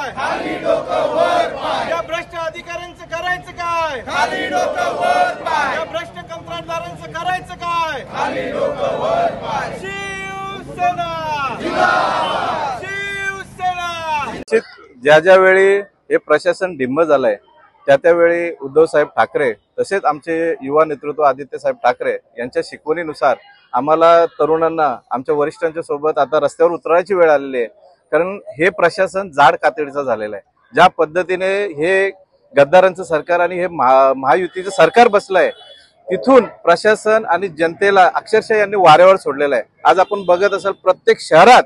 काय? खाली डोकं वर पाय. या भ्रष्ट अधिकाऱ्यांचं करायचं काय? खाली डोकं वर पाय. या भ्रष्ट कंत्राटदारांचं करायचं काय? खाली डोकं वर पाय. शिवसेना जिंदाबाद. शिवसेना. ज्या ज्या वेळी हे प्रशासन ढिम्म झालंय त्यावेळी उद्धव साहेब ठाकरे तसेच आमचे युवा नेतृत्व आदित्य साहेब ठाकरे यांच्या शिकवणीनुसार आम्हाला तरुणांना आमच्या वरिष्ठांच्या सोबत आता रस्त्यावर उतरायची वेळ आलेली आहे। कारण हे प्रशासन जाड कातडीचं झालेलं आहे। ज्या पद्धतीने हे गद्दारांचं सरकार आणि हे महायुतीचं सरकार बसलंय तिथून प्रशासन आणि जनतेला अक्षरशः यांनी वाऱ्यावर सोडलेलं आहे। आज आपण बघत असाल प्रत्येक शहरात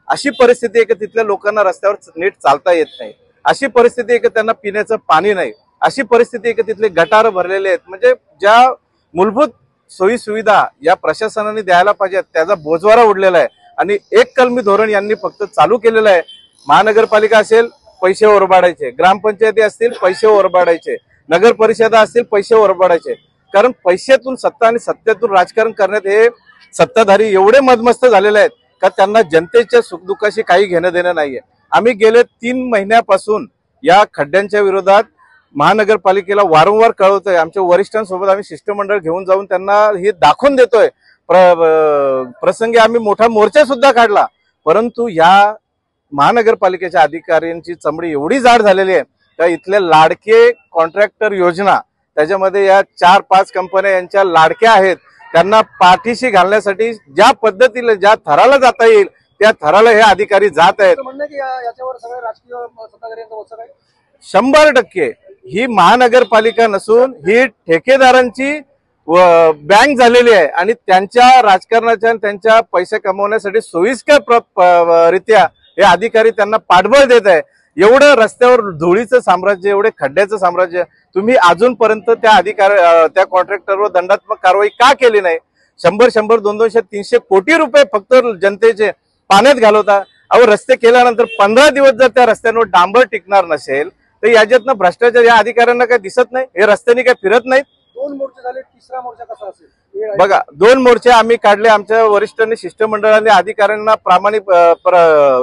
अशी परिस्थिती आहे की तिथल्या लोकांना रस्त्यावर नीट चालता येत नाही, अशी परिस्थिती आहे की त्यांना पिण्याचं पाणी नाही, अशी परिस्थिती आहे की तिथले गटार भरलेले आहेत। म्हणजे ज्या मूलभूत सोयी सुविधा या प्रशासनाने द्यायला पाहिजे त्याचा बोजवारा उडलेला आहे आणि एक कलमी धोरण यांनी फक्त चालू केलेलं आहे। महानगरपालिका असेल पैसे ओरबाडायचे, ग्रामपंचायती असतील पैसे ओरबाडायचे, नगर परिषदा असतील पैसे ओरबाडायचे। कारण पैशातून सत्ता आणि सत्तेतून राजकारण करण्यात हे सत्ताधारी एवढे मदमस्त झालेले आहेत का त्यांना जनतेच्या सुखदुःखाशी काही घेणं देणं नाहीये। आम्ही गेले 3 महिन्यापासून या खड्ड्यांच्या विरोधात महानगरपालिकेला वारंवार कळवतोय। आमच्या वरिष्ठांसोबत आम्ही शिष्टमंडळ घेऊन जाऊन त्यांना हे दाखवून देतोय। प्रसंगी आम्ही मोठा मोर्चा सुद्धा काढला, परंतु या महानगरपालिकेच्या अधिकाऱ्यांची चमडी एवढी जाड झालेली आहे का इथले लाडके कॉन्ट्रॅक्टर योजना त्याच्यामध्ये या 4-5 कंपन्या यांच्या लाडक्या आहेत, त्यांना पाठीशी घालण्यासाठी ज्या पद्धतीने ज्या थराला जाता येईल त्या थराला हे अधिकारी जात आहेत। 100% ही महानगरपालिका नसून ही ठेकेदारांची बँक झालेली आहे आणि त्यांच्या राजकारणाच्या त्यांच्या पैसे कमवण्यासाठी सोयीस्कर रित्या हे अधिकारी त्यांना पाठबळ देत आहे। एवढं रस्त्यावर धुळीचं साम्राज्य, एवढे खड्ड्याचं साम्राज्य, तुम्ही अजूनपर्यंत त्या कॉन्ट्रॅक्टरवर दंडात्मक कारवाई का केली नाही? 100, 200, 300 कोटी रुपये फक्त जनतेचे पाण्यात घालवता। अहो रस्ते केल्यानंतर 15 दिवस जर त्या रस्त्यांवर डांबर टिकणार नसेल तर याच्यातनं भ्रष्टाचार या अधिकाऱ्यांना काय दिसत नाही? हे रस्त्याने काय फिरत नाहीत? 2 मोर्चे झाले, तिसरा मोर्चा कसा असेल? बघा 2 मोर्चे आम्ही काढले। आमच्या वरिष्ठांनी शिष्टमंडळाने अधिकाऱ्यांना प्रामाणिक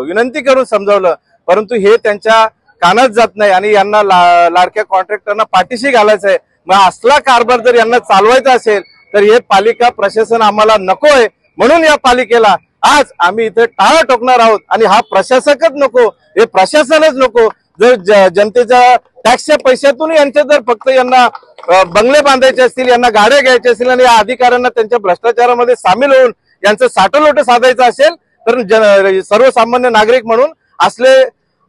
विनंती करून समजावलं, परंतु हे त्यांच्या कानात जात नाही आणि यांना लाडक्या कॉन्ट्रॅक्टरना पाठीशी घालायचं आहे। मग असला कारभार जर यांना चालवायचा असेल तर हे पालिका प्रशासन आम्हाला नको आहे। म्हणून या पालिकेला आज आम्ही इथे टाळा ठोकणार आहोत आणि हा प्रशासकच नको, हे प्रशासनच नको। जर जनतेच्या टॅक्सच्या पैशातून यांच्या जर फक्त यांना बंगले बांधायचे असतील, यांना गाड्या घ्यायच्या असतील आणि या अधिकाऱ्यांना त्यांच्या भ्रष्टाचारामध्ये सामील होऊन यांचं साठलोट साधायचं असेल तर सर्वसामान्य नागरिक म्हणून असले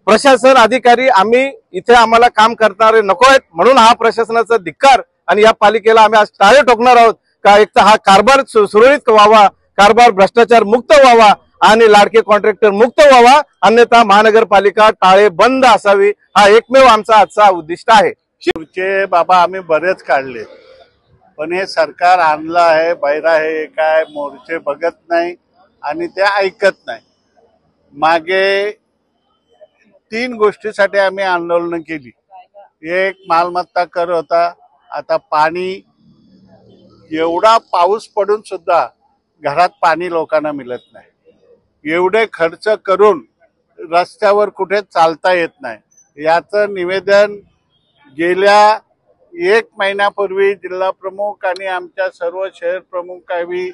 प्रशासन अधिकारी आम्हाला काम करणारे नको आहेत। म्हणून हा प्रशासनाचा धिक्कार आणि या पालिकेला आम्ही आज टाळे ठोकणार आहोत का एक तर हा कारभार सुरळीत व्हावा, कारभार भ्रष्टाचार मुक्त व्हावा आणि लाडके कॉन्ट्रॅक्टर मुक्त व्हावा, अन्यथा महानगरपालिका टाळे बंद असावी हा एकमेव आमचा आजचा उद्दिष्ट आहे। मोर्चे बाबा आम्ही बरेच काढले, पण हे सरकार आणलं आहे बैरा आहे काय मोर्चे बघत नाही आणि ते ऐकत नाही। मागे 3 गोष्टीसाठी आम्ही आंदोलन केली। एक मालमत्ता कर होता, आता पाणी, एवढा पाऊस पडून सुद्धा घरात पाणी लोकांना मिळत नाही, एवढे खर्च करून रस्त्यावर कुठे चालता येत नाही। याचं निवेदन गेल्या 1 महिन्यापूर्वी जिल्हा प्रमुख आणि आमच्या सर्व शहर प्रमुखांनी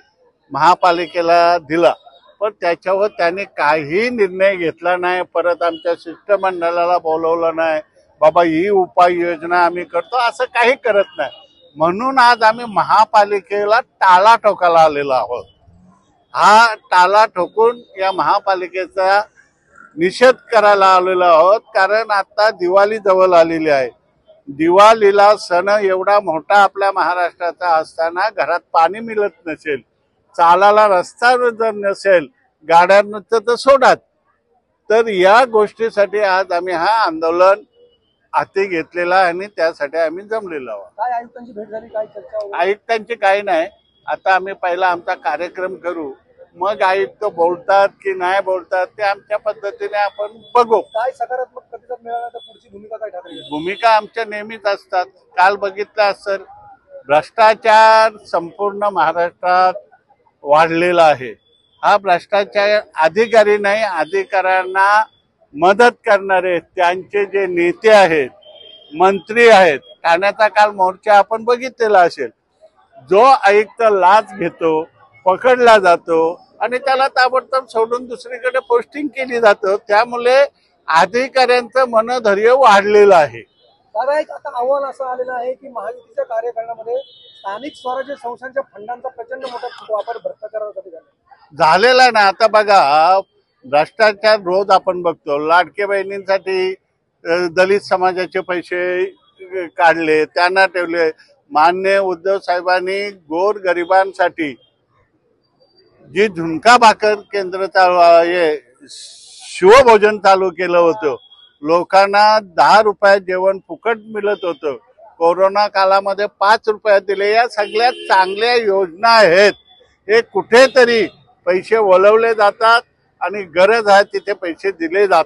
महापालिकेला दिला, पण त्याच्यावर त्यांनी काही निर्णय घेतला नाही। परत आमच्या शिष्टमंडळाला बोलवलं नाही, बाबा ही उपाययोजना आम्ही करतो, असं काही करत नाही। म्हणून आज आम्ही महापालिकेला टाळा ठोकायला आलेलो आहोत। हा टाळा ठोकून या महापालिकेचा निषेध करायला आलेलो आहोत, कारण आता दिवाळी जवळ आलेली आहे। दिवाळीला सण एवढा मोठा आपल्या महाराष्ट्राचा असताना घरात पाणी मिळत नसेल, चालायला रस्ता जर नसेल, गाड्यांचं तर सोडात, तर या गोष्टीसाठी आज आम्ही हा आंदोलन हाती घेतलेला आणि त्यासाठी आम्ही जमलेलो आहोत। काय आयुक्तांची भेट झाली, काय चर्चा? आयुक्तांची काही नाही, आता आम्ही पहिला आमचा कार्यक्रम करू, मग आयुक्त बोलतात की नाही बोलतात ते आमच्या पद्धतीने आपण बघू। काय सकारात्मक प्रतिसाद मिळाला तर पुढची भूमिका काय ठाकरे? भूमिका आमच्या नेहमीच असतात। काल बघितलं असेल भ्रष्टाचार संपूर्ण महाराष्ट्रात वाढलेला आहे। हा भ्रष्टाचार अधिकारी नाही, अधिकाऱ्यांना मदत करणारे त्यांचे जे नेते आहेत, मंत्री आहेत, ठाण्याचा काल मोर्चा आपण बघितलेला असेल, जो आयुक्त लाच घेतो, पकडला जातो आणि त्याला ताबडतोब सोडून दुसरीकडे पोस्टिंग केली जातं. त्यामुळे अधिकाऱ्यांचं मनधैर्य वाढलेलं आहे. दादा, एक आता आव्हान असं आलेलं आहे की महायुतीच्या कार्यकारणामध्ये स्थानिक स्वराज्य संस्थांच्या फंडांचा प्रचंड मोठा वापर भ्रष्टाचारासाठी झालेला आहे ना. आता बघा, भ्रष्टाचार रोज आपण बघतो. लाडके बहिणींसाठी दलित समाजाचे पैसे काढले, त्यांना ठेवले. मान्य उद्धव साहेबांनी गोर गरिबांसाठी जी झुणका भाकर केंद्र शिवभोजन चालू केलं होतं, लोकांना 10 रुपयात जेवण फुकट मिळत होतं. कोरोना काळामध्ये 5 रुपयात दिले. या सगळ्यात चांगल्या योजना आहेत. हे कुठेतरी पैसे वळवले जातात आणि गरज आहे तिथे पैसे दिले जात